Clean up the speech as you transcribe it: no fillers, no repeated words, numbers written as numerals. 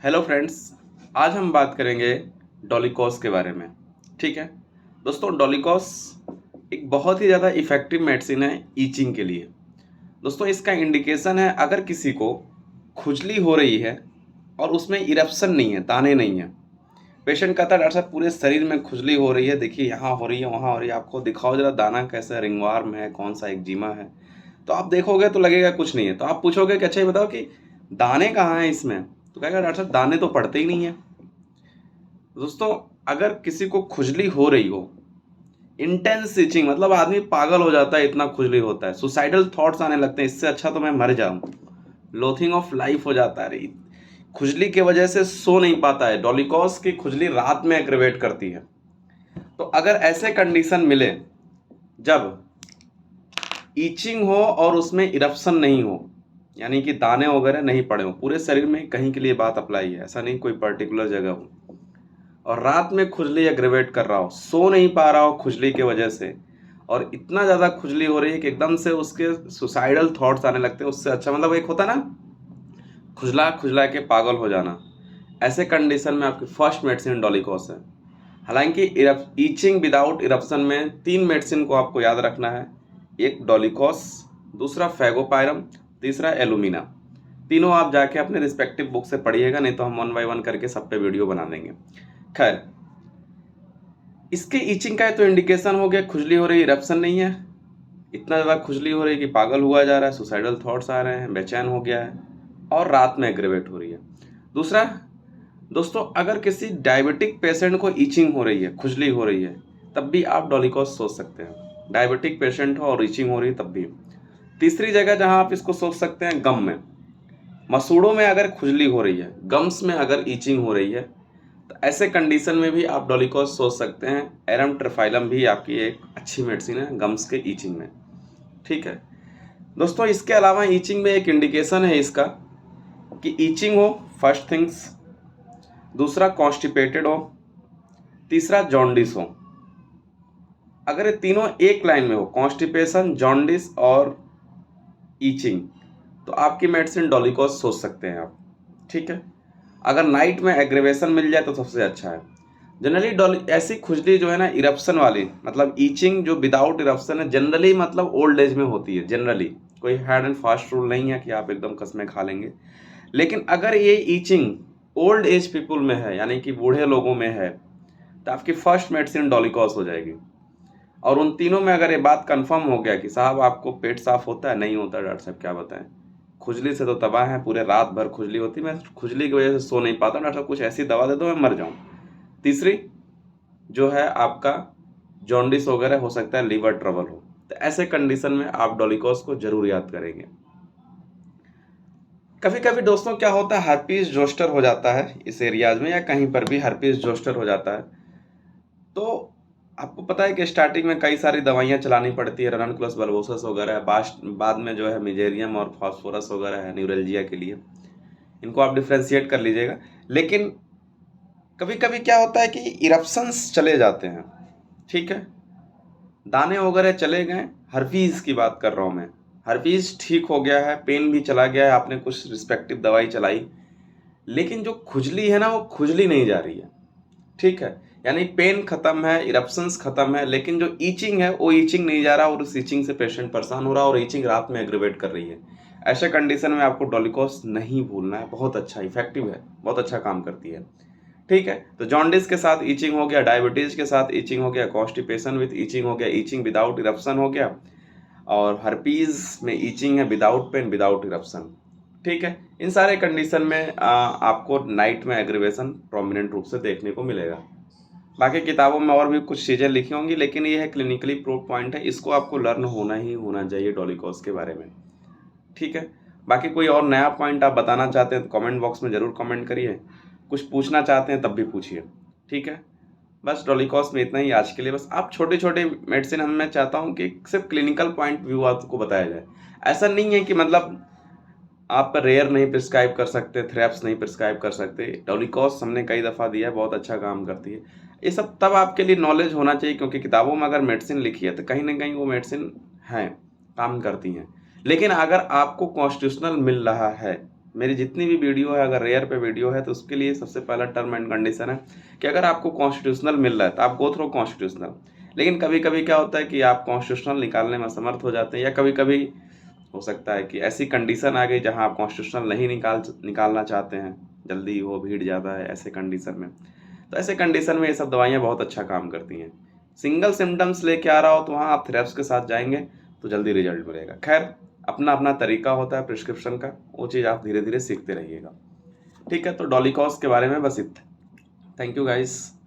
Hello friends. आज हम बात करेंगे डोलिकॉस के बारे में। ठीक है दोस्तों, डोलिकॉस एक बहुत ही ज़्यादा इफ़ेक्टिव मेडिसिन है ईचिंग के लिए। दोस्तों, इसका इंडिकेशन है अगर किसी को खुजली हो रही है और उसमें इरप्शन नहीं है, दाने नहीं है। पेशेंट कहता है डॉक्टर साहब पूरे शरीर में खुजली हो रही है, देखिए यहाँ हो रही है, वहाँ हो रही है, आपको दिखाओ जरा दाना कैसा है, रिंगवर्म है, कौन सा एक्जिमा है। तो आप देखोगे तो लगेगा कुछ नहीं है। तो आप पूछोगे कि अच्छा ये बताओ कि दाने कहाँ हैं इसमें, तो कहेगा डॉक्टर साहब दाने तो पड़ते ही नहीं है। दोस्तों, अगर किसी को खुजली हो रही हो, इंटेंस इचिंग मतलब आदमी पागल हो जाता है, इतना खुजली होता है, सुसाइडल थॉट्स आने लगते हैं, इससे अच्छा तो मैं मर जाऊं, लोथिंग ऑफ लाइफ हो जाता है। खुजली की वजह से सो नहीं पाता है। डोलिकॉस की खुजली रात में एग्रेवेट करती है। तो अगर ऐसे कंडीशन मिले जब ईचिंग हो और उसमें इरप्शन नहीं हो, यानी कि दाने वगैरह नहीं पड़े हो, पूरे शरीर में कहीं के लिए बात अप्लाई है, ऐसा नहीं कोई पर्टिकुलर जगह हो, और रात में खुजली एग्रेवेट कर रहा हो, सो नहीं पा रहा हो खुजली की वजह से, और इतना ज़्यादा खुजली हो रही है कि एकदम से उसके सुसाइडल थॉट्स आने लगते हैं, उससे अच्छा मतलब एक होता ना खुजला खुजला के पागल हो जाना, ऐसे कंडीशन में आपकी फर्स्ट मेडिसिन डोलिकॉस है। हालांकि ईचिंग विदाउट इरप्शन में 3 मेडिसिन को आपको याद रखना है। एक डोलिकॉस, दूसरा फैगोपायरम, तीसरा एलुमिना। तीनों आप जाके अपने रिस्पेक्टिव बुक से पढ़िएगा, नहीं तो हम 1 बाय 1 करके सब पे वीडियो बना देंगे। खैर, इसके ईचिंग का तो इंडिकेशन हो गया, खुजली हो रही, इरप्शन नहीं है, इतना ज़्यादा खुजली हो रही है कि पागल हुआ जा रहा है, सुसाइडल थॉट्स आ रहे हैं, बेचैन हो गया है, और रात में एग्रेवेट हो रही है। दूसरा दोस्तों, अगर किसी डायबिटिक पेशेंट को ईचिंग हो रही है, खुजली हो रही है, तब भी आप डोलिकॉस सोच सकते हैं। डायबिटिक पेशेंट हो और ईचिंग हो रही है तब भी। तीसरी जगह जहां आप इसको सोच सकते हैं, गम में, मसूड़ों में अगर खुजली हो रही है, गम्स में अगर ईचिंग हो रही है, तो ऐसे कंडीशन में भी आप डोलिकॉस सोच सकते हैं। एरम ट्रिफाइलम भी आपकी एक अच्छी मेडिसिन है गम्स के ईचिंग में। ठीक है दोस्तों, इसके अलावा ईचिंग में एक इंडिकेशन है इसका कि ईचिंग हो, फर्स्ट थिंग्स, दूसरा कॉन्स्टिपेटेड हो, तीसरा जॉन्डिस हो। अगर ये तीनों एक लाइन में हो, कॉन्स्टिपेशन, जॉन्डिस और ईचिंग, तो आपकी मेडिसिन डोलिकॉस सोच सकते हैं आप। ठीक है, अगर नाइट में एग्रेवेशन मिल जाए तो सबसे अच्छा है। जनरली ऐसी खुजली जो है ना इरप्शन वाली, मतलब ईचिंग जो विदाउट इरप्शन है, जनरली मतलब ओल्ड एज में होती है। जनरली कोई हार्ड एंड फास्ट रूल नहीं है कि आप एकदम कसमें खा लेंगे, लेकिन अगर ये ईचिंग ओल्ड एज पीपुल में है, यानी कि बूढ़े लोगों में है, तो आपकी फर्स्ट मेडिसिन डोलिकॉस हो जाएगी। और उन तीनों में अगर ये बात कंफर्म हो गया कि साहब आपको पेट साफ होता है, नहीं होता डॉक्टर साहब क्या बताएं, खुजली से तो तबाह है, पूरे रात भर खुजली होती, मैं खुजली की वजह से सो नहीं पाता, डॉक्टर साहब कुछ ऐसी दवा दे दो मैं मर जाऊं। तीसरी जो है आपका जॉन्डिस वगैरह हो सकता है, लीवर ट्रबल हो, तो ऐसे कंडीशन में आप डोलिकॉस को जरूर याद करेंगे। कभी कभी दोस्तों क्या होता है, हर्पीज जोस्टर हो जाता है इस एरियाज में, या कहीं पर भी हर्पीज जोस्टर हो जाता है। तो आपको पता है कि स्टार्टिंग में कई सारी दवाइयाँ चलानी पड़ती है, रननकुलस बल्बोसस वगैरह है, बाद में जो है मिजेरियम और फॉस्फोरस वगैरह है न्यूरल्जिया के लिए। इनको आप डिफ्रेंशिएट कर लीजिएगा। लेकिन कभी कभी क्या होता है कि इरप्शंस चले जाते हैं। ठीक है, दाने वगैरह चले गए, हर्पीज की बात कर रहा हूँ मैं, हर्पीज ठीक हो गया है, पेन भी चला गया है, आपने कुछ रिस्पेक्टिव दवाई चलाई, लेकिन जो खुजली है ना वो खुजली नहीं जा रही है। ठीक है, यानी पेन खत्म है, इरप्शंस खत्म है, लेकिन जो ईचिंग है वो ईचिंग नहीं जा रहा, और उस ईचिंग से पेशेंट परेशान हो रहा है, और ईचिंग रात में एग्रेवेट कर रही है। ऐसे कंडीशन में आपको डोलिकॉस नहीं भूलना है, बहुत अच्छा इफेक्टिव है, बहुत अच्छा काम करती है। ठीक है, तो जॉन्डिस के साथ ईचिंग हो गया, डायबिटीज के साथ ईचिंग हो गया, कॉन्स्टिपेशन विद ईचिंग हो गया, ईचिंग विदाउट इरप्शन हो गया, और हर्पीज में ईचिंग है विदाउट पेन विदाउट इरप्शन। ठीक है, इन सारे कंडीशन में आपको नाइट में एग्रीवेशन प्रोमिनेंट रूप से देखने को मिलेगा। बाकी किताबों में और भी कुछ चीज़ें लिखी होंगी, लेकिन ये है क्लिनिकली प्रूव पॉइंट है, इसको आपको लर्न होना ही होना चाहिए डोलिकॉस के बारे में। ठीक है, बाकी कोई और नया पॉइंट आप बताना चाहते हैं तो कमेंट बॉक्स में ज़रूर कमेंट करिए, कुछ पूछना चाहते हैं तब भी पूछिए। ठीक है, बस डोलिकॉस में इतना ही आज के लिए। बस आप छोटे छोटे मेडिसिन मैं चाहता हूँ कि सिर्फ क्लिनिकल पॉइंट व्यू आपको बताया जाए। ऐसा नहीं है कि मतलब आप रेयर नहीं प्रिस्क्राइब कर सकते, थ्रेप्स नहीं प्रिस्क्राइब कर सकते, डोलिकॉस हमने कई दफ़ा दिया है, बहुत अच्छा काम करती है। ये सब तब आपके लिए नॉलेज होना चाहिए, क्योंकि किताबों में अगर मेडिसिन लिखी है तो कहीं ना कहीं वो मेडिसिन हैं, काम करती हैं। लेकिन अगर आपको कॉन्स्टिट्यूशनल मिल रहा है मेरी जितनी भी वीडियो है, अगर रेयर पे वीडियो है तो उसके लिए सबसे पहला टर्म एंड कंडीशन है कि अगर आपको कॉन्स्टिट्यूशनल मिल रहा है तो आप गो थ्रू कॉन्स्टिट्यूशनल। लेकिन कभी-कभी क्या होता है कि आप कॉन्स्टिट्यूशनल निकालने में असमर्थ हो जाते हैं, या कभी-कभी हो सकता है कि ऐसी कंडीशन आ गई जहां आप कॉन्स्टिट्यूशनल नहीं निकालना चाहते हैं, जल्दी हो, भीड़ ज़्यादा है, ऐसे कंडीशन में। तो ऐसे कंडीशन में ये सब दवाइयाँ बहुत अच्छा काम करती हैं। सिंगल सिम्पटम्स लेके आ रहा हो तो वहाँ आप थेरेप्स के साथ जाएँगे तो जल्दी रिजल्ट मिलेगा। खैर, अपना-अपना तरीका होता है प्रिस्क्रिप्शन का, वो चीज़ आप धीरे-धीरे सीखते रहिएगा। ठीक है, तो डॉलिकॉस के बारे में बस इतना। Thank you guys.